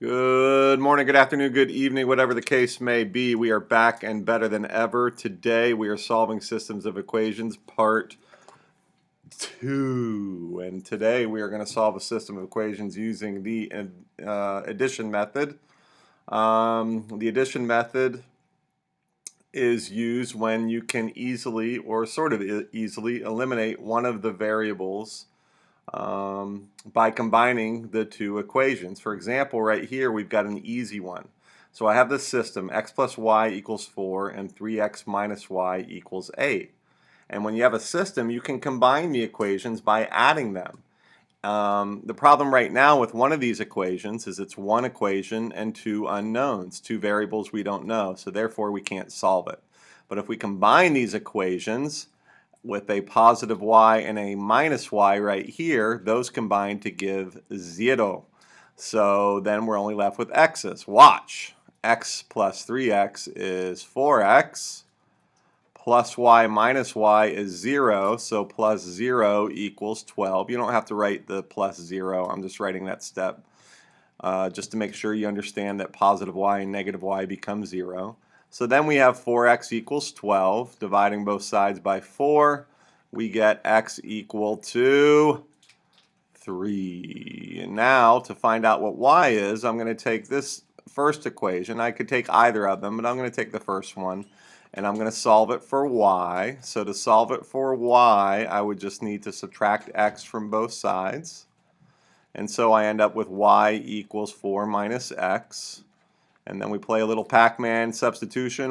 Good morning, good afternoon, good evening, whatever the case may be. We are back and better than ever. Today we are solving systems of equations part 2. And today we are going to solve a system of equations using the addition method. The addition method is used when you can easily or sort of easily eliminate one of the variables by combining the two equations. For example, right here we've got an easy one. So I have this system, x plus y equals 4 and 3x minus y equals 8. And when you have a system, you can combine the equations by adding them. The problem right now with one of these equations is it's one equation and two unknowns, two variables we don't know, so therefore we can't solve it. But if we combine these equations with a positive y and a minus y right here, those combine to give 0. So then we're only left with x's. Watch. X plus 3x is 4x. Plus y minus y is 0, so plus 0 equals 12. You don't have to write the plus 0. I'm just writing that step just to make sure you understand that positive y and negative y become 0. So then we have 4x equals 12. Dividing both sides by 4, we get x equal to 3. And now to find out what y is, I'm going to take this first equation. I could take either of them, but I'm going to take the first one. And I'm going to solve it for y. So to solve it for y, I would just need to subtract x from both sides. And so I end up with y equals 4 minus x. And then we play a little Pac-Man substitution.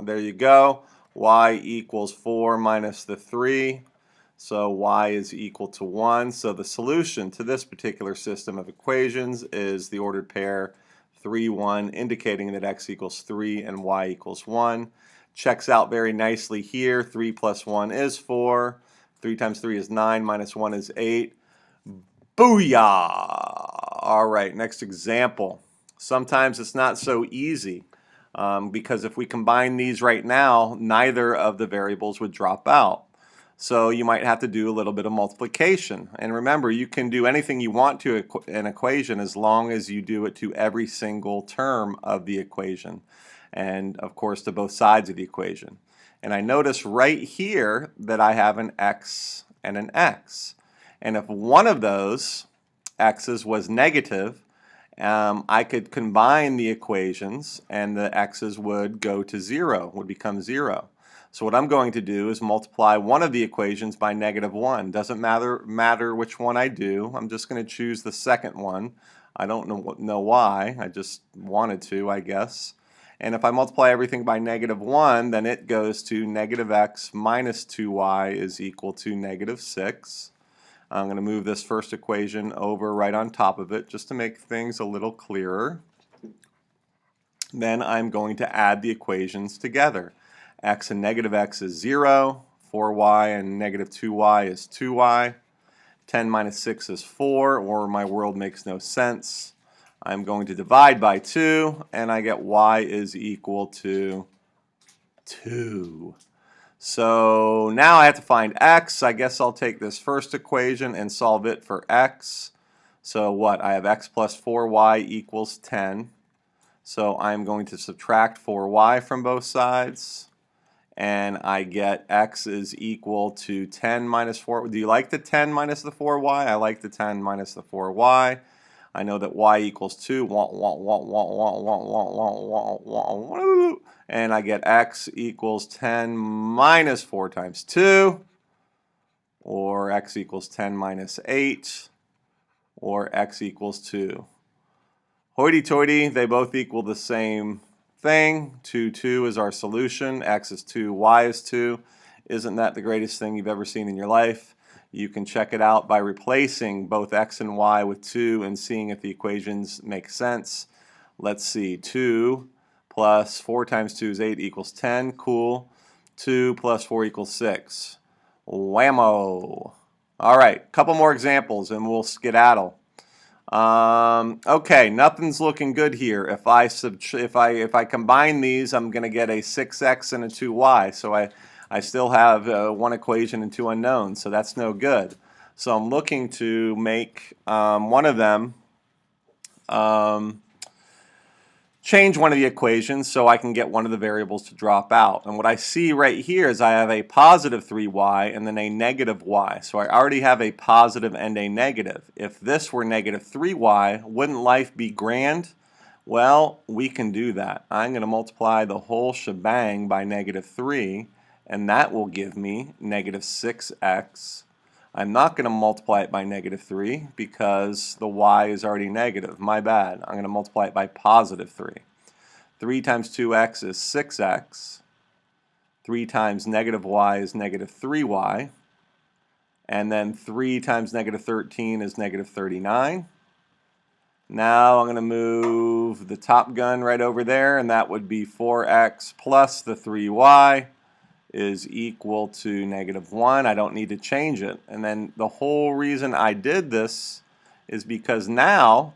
There you go. Y equals 4 minus the 3. So y is equal to 1. So the solution to this particular system of equations is the ordered pair 3, 1, indicating that x equals 3 and y equals 1. Checks out very nicely here. 3 plus 1 is 4. 3 times 3 is 9, minus 1 is 8. Booyah! All right, next example. Sometimes it's not so easy because if we combine these right now, neither of the variables would drop out. So you might have to do a little bit of multiplication. And remember, you can do anything you want to an equation as long as you do it to every single term of the equation. And of course to both sides of the equation. And I notice right here that I have an x and an x. And if one of those x's was negative, I could combine the equations and the x's would go to 0, would become 0. So what I'm going to do is multiply one of the equations by negative 1. Doesn't matter which one I do. I'm just going to choose the second one. I don't know why. I just wanted to, I guess. And if I multiply everything by negative 1, then it goes to negative x minus 2y is equal to negative 6. I'm going to move this first equation over right on top of it just to make things a little clearer. Then I'm going to add the equations together. X and negative x is 0. 4y and negative 2y is 2y. 10 minus 6 is 4, or my world makes no sense. I'm going to divide by 2, and I get y is equal to 2. So now I have to find x. I guess I'll take this first equation and solve it for x. So what? I have x plus 4y equals 10. So I'm going to subtract 4y from both sides. And I get x is equal to 10 minus 4. Do you like the 10 minus the 4y? I like the 10 minus the 4y. I know that y equals 2. And I get x equals 10 minus 4 times 2. Or x equals 10 minus 8. Or x equals 2. Hoity-toity, they both equal the same thing. 2, 2 is our solution. X is 2, y is 2. Isn't that the greatest thing you've ever seen in your life? You can check it out by replacing both x and y with 2 and seeing if the equations make sense. Let's see. 2 plus 4 times 2 is 8 equals 10. Cool. 2 plus 4 equals 6. Whammo. All right, couple more examples and we'll skedaddle. Okay, nothing's looking good here. If I combine these, I'm going to get a 6x and a 2y. So I still have one equation and two unknowns. So that's no good. So I'm looking to make one of them change one of the equations so I can get one of the variables to drop out. And what I see right here is I have a positive 3y and then a negative y. So I already have a positive and a negative. If this were negative 3y, wouldn't life be grand? Well, we can do that. I'm going to multiply the whole shebang by negative 3, and that will give me negative 6x. I'm not going to multiply it by negative 3 because the y is already negative. My bad. I'm going to multiply it by positive 3. 3 times 2x is 6x. 3 times negative y is negative 3y. And then 3 times negative 13 is negative 39. Now I'm going to move the top gun right over there, and that would be 4x plus the 3y is equal to negative 1. I don't need to change it. And then the whole reason I did this is because now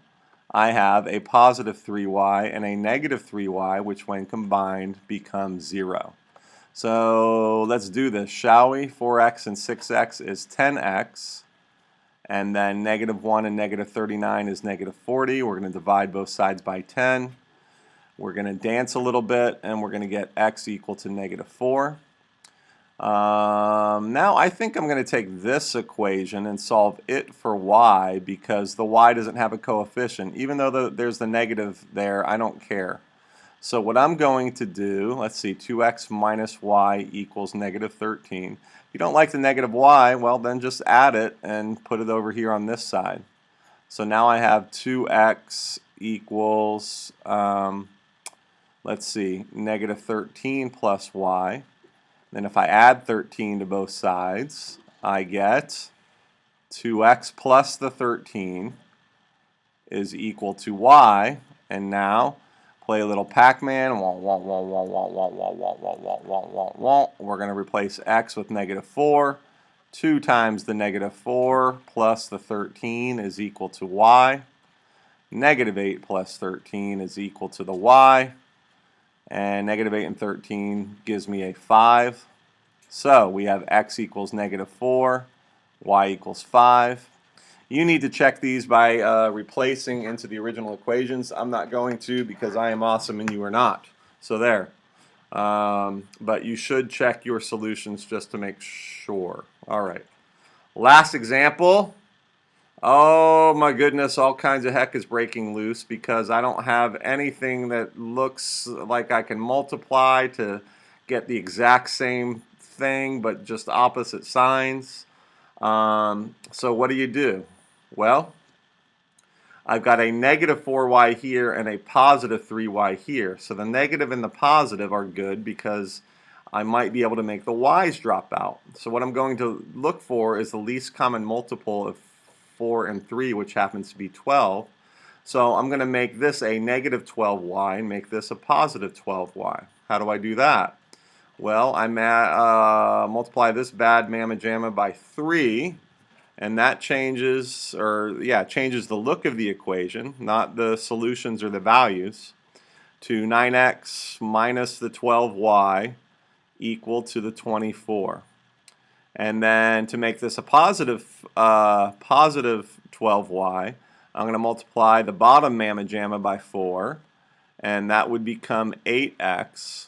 I have a positive 3y and a negative 3y, which when combined becomes 0. So let's do this, shall we? 4x and 6x is 10x. And then negative 1 and negative 39 is negative 40. We're going to divide both sides by 10. We're going to dance a little bit, and we're going to get x equal to negative 4. Now I think I'm going to take this equation and solve it for y because the y doesn't have a coefficient. Even though there's the negative there, I don't care. So what I'm going to do, let's see, 2x minus y equals negative 13. If you don't like the negative y, well then just add it and put it over here on this side. So now I have 2x equals, let's see, negative 13 plus y. Then if I add 13 to both sides, I get 2x plus the 13 is equal to y. And now play a little Pac-Man. We're going to replace x with negative 4. 2 times the negative 4 plus the 13 is equal to y. Negative 8 plus 13 is equal to the y. And negative 8 and 13 gives me a 5. So we have x equals negative 4, y equals 5. You need to check these by replacing into the original equations. I'm not going to because I am awesome and you are not. So there. But you should check your solutions just to make sure. All right. Last example. Oh my goodness, all kinds of heck is breaking loose because I don't have anything that looks like I can multiply to get the exact same thing but just opposite signs. So what do? Well, I've got a negative 4y here and a positive 3y here. So the negative and the positive are good because I might be able to make the y's drop out. So what I'm going to look for is the least common multiple of 4 and 3, which happens to be 12. So I'm going to make this a negative 12y and make this a positive 12y. How do I do that? Well, I multiply this bad mamma jamma by 3, and that changes the look of the equation, not the solutions or the values, to 9x minus the 12y equal to the 24. And then to make this a positive 12y, I'm going to multiply the bottom mamma jamma by 4, and that would become 8x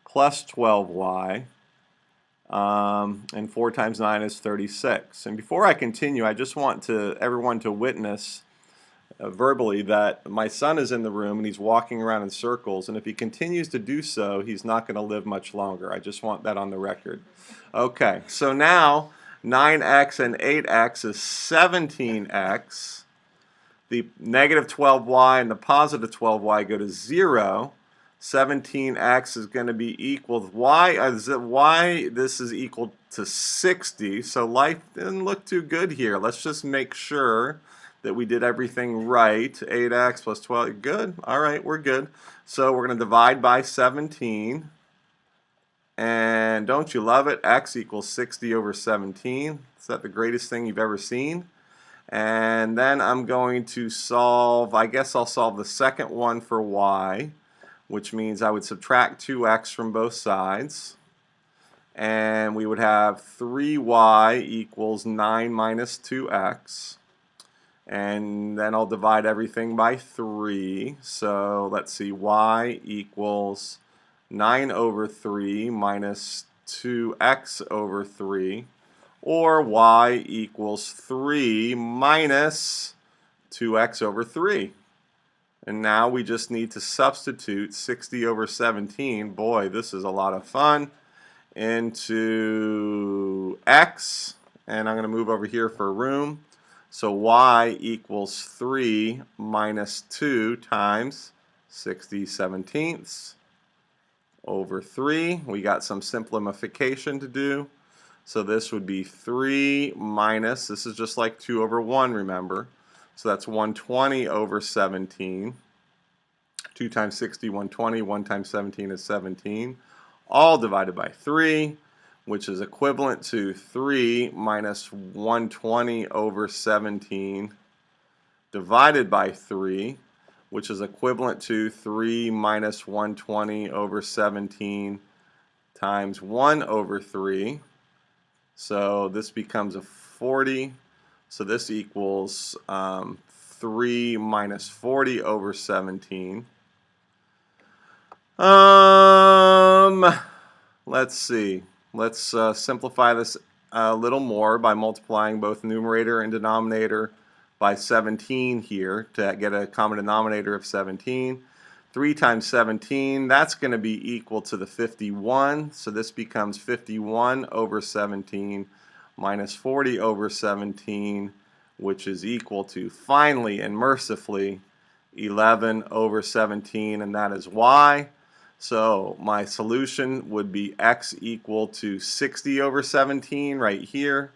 plus 12y, and 4 times 9 is 36. And before I continue, I just want everyone to witness verbally that my son is in the room and he's walking around in circles, and if he continues to do so, he's not going to live much longer. I just want that on the record. Okay, so now 9x and 8x is 17x. The negative 12y and the positive 12y go to 0. 17x is going to be equal to y. This is equal to 60. So life didn't look too good here. Let's just make sure that we did everything right. 8x plus 12. Good. All right, we're good. So we're going to divide by 17. And don't you love it? X equals 60 over 17. Is that the greatest thing you've ever seen? And then I'm going to solve, I guess I'll solve the second one for y, which means I would subtract 2x from both sides. and we would have 3y equals 9 minus 2x. And then I'll divide everything by 3. So let's see, y equals 9 over 3 minus 2x over 3, or y equals 3 minus 2x over 3. And now we just need to substitute 60 over 17, boy, this is a lot of fun, into x, and I'm going to move over here for room. So y equals 3 minus 2 times 60/17 over 3. We got some simplification to do. So this would be 3 minus, this is just like 2 over 1, remember. So that's 120 over 17. 2 times 60, 120. 1 times 17 is 17. All divided by 3, which is equivalent to 3 minus 120 over 17 divided by 3, which is equivalent to 3 minus 120 over 17 times 1 over 3. So this becomes a 40. So this equals 3 minus 40 over 17. Let's see. Let's simplify this a little more by multiplying both numerator and denominator by 17 here to get a common denominator of 17. 3 times 17, that's going to be equal to the 51. So this becomes 51 over 17 minus 40 over 17, which is equal to, finally and mercifully, 11 over 17, and that is y. So my solution would be x equal to 60 over 17 right here,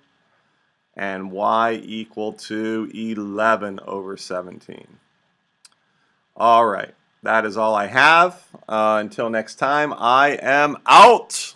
and y equal to 11 over 17. All right, that is all I have. Until next time, I am out.